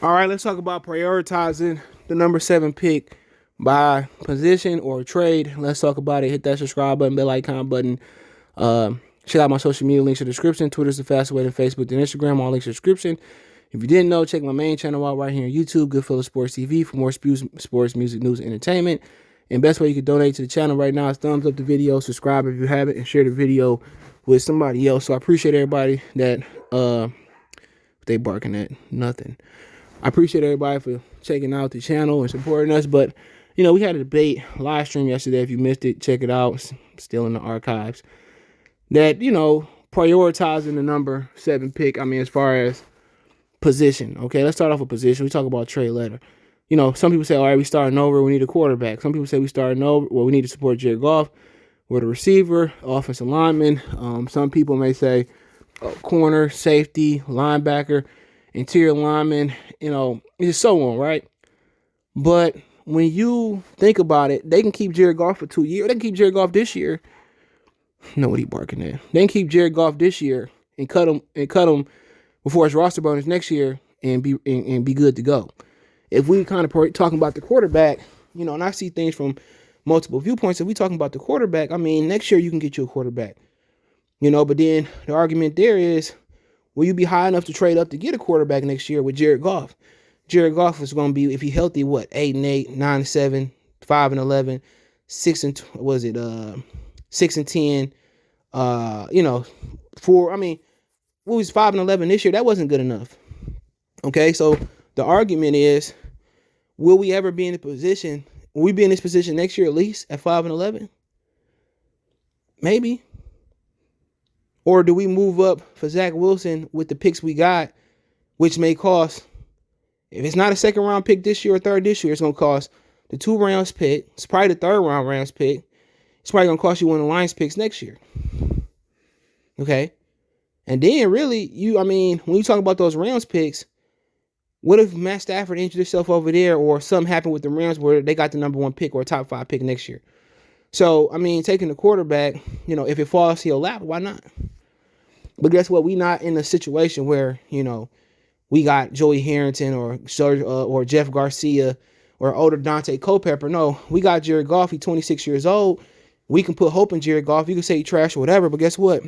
All right, let's talk about prioritizing the number 7 pick by position or trade. Let's talk about it. Hit that subscribe button, bell icon button. Check out my social media links in the description. Twitter's the fastest way than Facebook and Instagram. All links in the description. If you didn't know, check my main channel out right here on YouTube, Goodfellas Sports TV, for more sports, music, news, and entertainment. And best way you can donate to the channel right now is thumbs up the video, subscribe if you haven't, and share the video with somebody else. So I appreciate everybody that they barking at nothing. I appreciate everybody for checking out the channel and supporting us. But, we had a debate live stream yesterday. If you missed it, check it out. It's still in the archives. That, prioritizing the number 7 pick. As far as position. Okay, let's start off with position. We talk about trade letter. Some people say, all right, we starting over. We need a quarterback. Some people say we starting over. Well, we need to support Jared Goff with a receiver, offensive lineman. Some people may say corner, safety, linebacker, interior lineman, it's so on, right? But when you think about it, they can keep Jared Goff for 2 years. They can keep Jared Goff this year. Nobody barking at. They can keep Jared Goff this year and cut him before his roster bonus next year and be good to go. If we kind of talking about the quarterback, and I see things from multiple viewpoints. If we talking about the quarterback, next year you can get you a quarterback. But then the argument there is, will you be high enough to trade up to get a quarterback next year with Jared Goff? Jared Goff is going to be, if he's healthy, 8-8, 9-7, 5-11, 6-10. 4. We was 5-11 this year. That wasn't good enough. Okay, so the argument is, will we ever be in a position? Will we be in this position next year at least at 5-11? Maybe. Or do we move up for Zach Wilson with the picks we got, which may cost, if it's not a second round pick this year or third this year, it's going to cost the 2 rounds pick. It's probably the 3rd rounds pick. It's probably going to cost you one of the Lions picks next year. Okay. And then really, when you talk about those Rams picks, what if Matt Stafford injured himself over there or something happened with the Rams where they got the number 1 pick or a top 5 pick next year? So, taking the quarterback, if it falls to your lap, why not? But guess what? We not in a situation where, we got Joey Harrington or Jeff Garcia or older Dante Culpepper. No, we got Jared Goff. He's 26 years old. We can put hope in Jared Goff. You can say he trash or whatever, but guess what?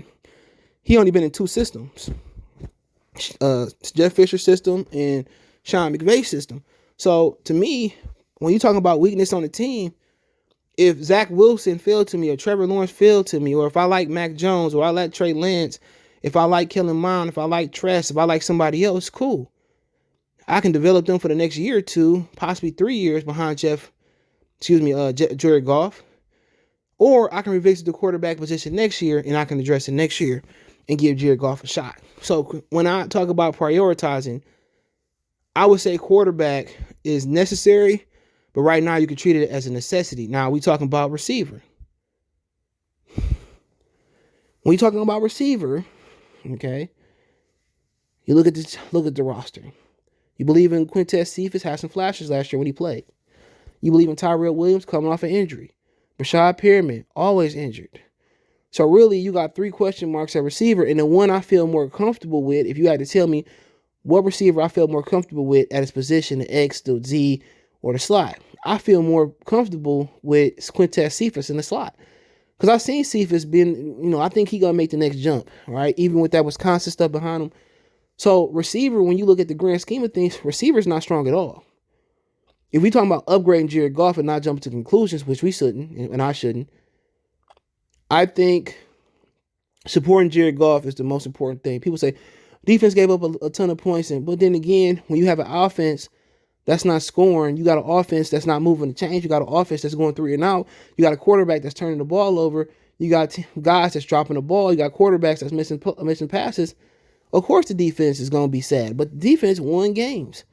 He only been in 2 systems. Jeff Fisher's system and Sean McVay's system. So to me, when you talk about weakness on the team, if Zach Wilson failed to me or Trevor Lawrence failed to me, or if I like Mac Jones or I like Trey Lance, if I like Kellen Mond, if I like Tress, if I like somebody else, cool. I can develop them for the next year or 2, possibly 3 years behind Jared Goff. Or I can revisit the quarterback position next year and I can address it next year and give Jared Goff a shot. So when I talk about prioritizing, I would say quarterback is necessary, but right now you can treat it as a necessity. Now we talking about receiver. When you're talking about receiver, okay, you look at the roster. You believe in Quintez Cephas, had some flashes last year when he played. You believe in Tyrell Williams coming off an injury. Rashad Perriman, always injured. So really, you got 3 question marks at receiver, and the one I feel more comfortable with, if you had to tell me what receiver I feel more comfortable with at his position, the X, the Z, or the slot, I feel more comfortable with Quintez Cephas in the slot. Because I've seen Cephas been, I think he's going to make the next jump, right? Even with that Wisconsin stuff behind him. So receiver, when you look at the grand scheme of things, receiver's not strong at all. If we talking about upgrading Jared Goff and not jumping to conclusions, which we shouldn't, and I shouldn't, I think supporting Jared Goff is the most important thing. People say defense gave up a ton of points, but then again, when you have an offense that's not scoring, you got an offense that's not moving the chains, you got an offense that's going 3 and out, you got a quarterback that's turning the ball over, you got guys that's dropping the ball, you got quarterbacks that's missing passes. Of course the defense is going to be sad, but the defense won games.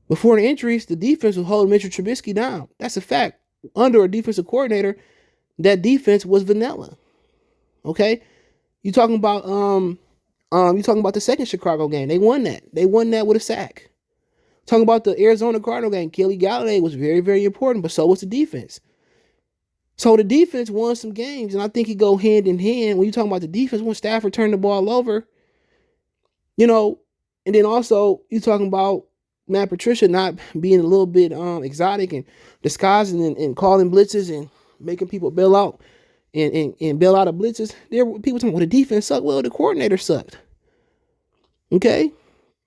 Before the injuries, the defense was holding Mitchell Trubisky down. That's a fact. Under a defensive coordinator, that defense was vanilla. Okay? You talking about the second Chicago game. They won that. They won that with a sack. Talking about the Arizona Cardinal game, Kelly Galladay was very, very important, but so was the defense. So the defense won some games, and I think it go hand in hand. When you talking about the defense, when Stafford turned the ball over, and then also you talking about Matt Patricia not being a little bit exotic and disguising and calling blitzes and making people bail out and bail out of blitzes, there were people talking, well, the defense sucked. Well, the coordinator sucked. Okay?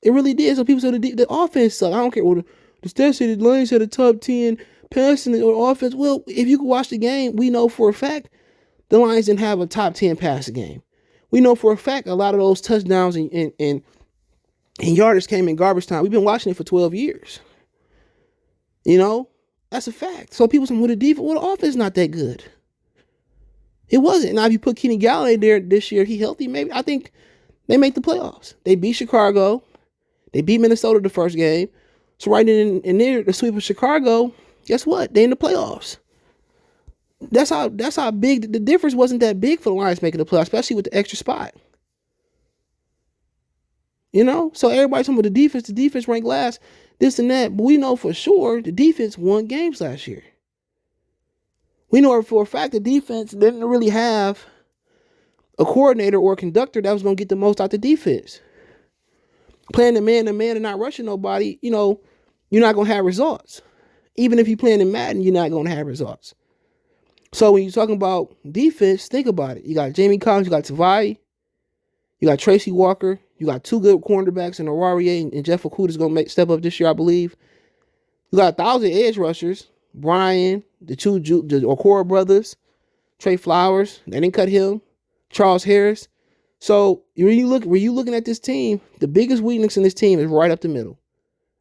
It really did. So people said the offense sucked. I don't care. Well, the stats said the Lions had a top 10 passing or offense. Well, if you can watch the game, we know for a fact the Lions didn't have a top 10 passing game. We know for a fact a lot of those touchdowns and yardage came in garbage time. We've been watching it for 12 years. You know, that's a fact. So people say, well, the offense is not that good. It wasn't. Now, if you put Kenny Galladay there this year, he healthy, maybe. I think they make the playoffs. They beat Chicago. They beat Minnesota the first game. So right in there, the sweep of Chicago, guess what? They in the playoffs. That's how big the difference wasn't that big for the Lions making the playoffs, especially with the extra spot. You know? So everybody's talking about the defense ranked last, this and that. But we know for sure the defense won games last year. We know for a fact the defense didn't really have a coordinator or a conductor that was going to get the most out the defense. Playing the man and not rushing nobody, you know, you're not going to have results. Even if you're playing in Madden, you're not going to have results. So when you're talking about defense, think about it. You got Jamie Collins, you got Tavai, you got Tracy Walker, you got two good cornerbacks in Aurarie and Jeff Okuda's going to step up this year, I believe. You got 1,000 edge rushers. Brian, the Okora brothers, Trey Flowers, they didn't cut him, Charles Harris. So when you looking at this team, the biggest weakness in this team is right up the middle,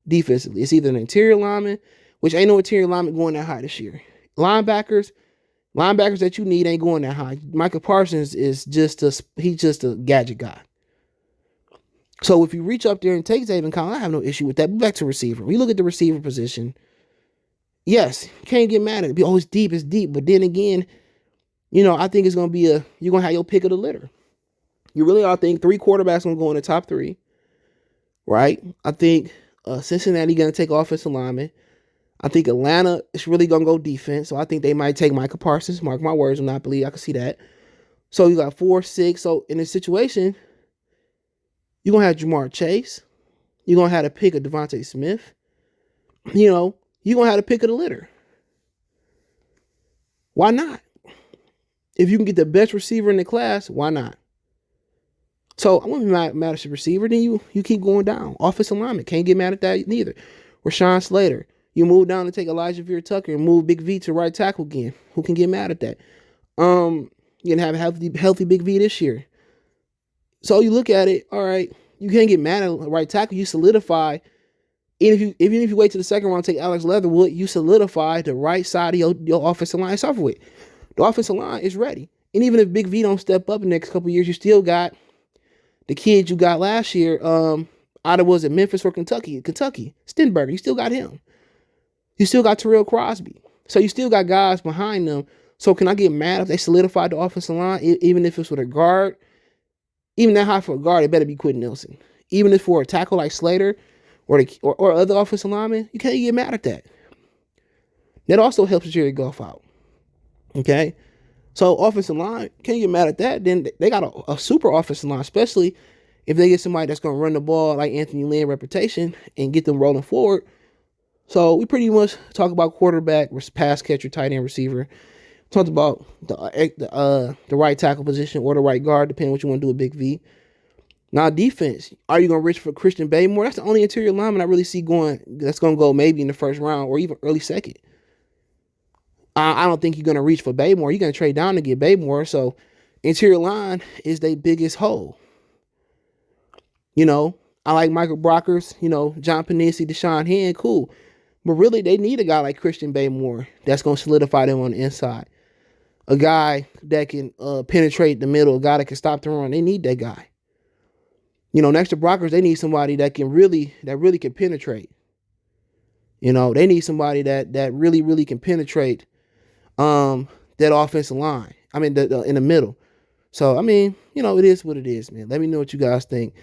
defensively. It's either an interior lineman, which ain't no interior lineman going that high this year. Linebackers that you need ain't going that high. Micah Parsons is just a gadget guy. So if you reach up there and take Zaven Collins, I have no issue with that. But back to receiver. We look at the receiver position. Yes, you can't get mad at it. It's deep. But then again, you know, I think it's going to be you're going to have your pick of the litter. You really are think 3 quarterbacks going to go in the top 3, right? I think Cincinnati going to take offensive lineman. I think Atlanta is really going to go defense. So I think they might take Micah Parsons. Mark my words, I'm not believe I can see that. So you got 4, 6. So in this situation, you're going to have Jamar Chase. You're going to have to pick a Devontae Smith. You know, you're going to have to pick of the litter. Why not? If you can get the best receiver in the class, why not? So I'm going to be mad at the receiver. Then you keep going down. Offensive lineman, can't get mad at that neither. Rashawn Slater. You move down to take Elijah Vera-Tucker and move Big V to right tackle again. Who can get mad at that? You're going to have a healthy Big V this year. So you look at it, all right, you can't get mad at right tackle. You solidify. Even if you wait to the second round and take Alex Leatherwood, you solidify the right side of your offensive line. Suffer with. The offensive line is ready. And even if Big V don't step up in the next couple of years, you still got the kid you got last year, out of was it Memphis or Kentucky, Stenberger. You still got him. You still got Terrell Crosby. So you still got guys behind them. So can I get mad if they solidified the offensive line, even if it's with a guard? Even that high for a guard, it better be Quentin Nelson. Even if for a tackle like Slater or other offensive linemen, you can't get mad at that. That also helps Jerry Goff out. Okay? So offensive line, can't get mad at that. Then they got a super offensive line, especially if they get somebody that's going to run the ball like Anthony Lynn reputation and get them rolling forward. So we pretty much talk about quarterback, pass catcher, tight end, receiver. Talked about the right tackle position or the right guard, depending on what you want to do with Big V. Now defense, are you going to reach for Christian Baymore? That's the only interior lineman I really see that's going to go maybe in the first round or even early second. I don't think you're going to reach for Baymore. You're going to trade down to get Baymore. So interior line is their biggest hole. You know, I like Michael Brockers, John Panisi, Deshaun Hand, cool. But really, they need a guy like Christian Baymore that's going to solidify them on the inside. A guy that can penetrate the middle, a guy that can stop the run. They need that guy. Next to Brockers, they need somebody that really can penetrate. They need somebody that really can penetrate that offensive line. I mean, in the middle. So, it is what it is, man. Let me know what you guys think.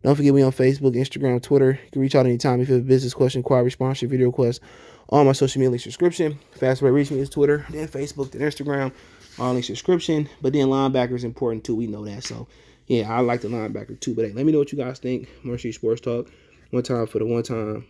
Don't forget we on Facebook, Instagram, Twitter. You can reach out anytime if you have a business question, inquiry, response, your video request. All my social media links description. Fast way to reach me is Twitter, then Facebook, then Instagram. All links description. But then linebacker is important too. We know that. So, yeah, I like the linebacker too. But hey, let me know what you guys think. MotorCitySportsTalk. One time for the one time.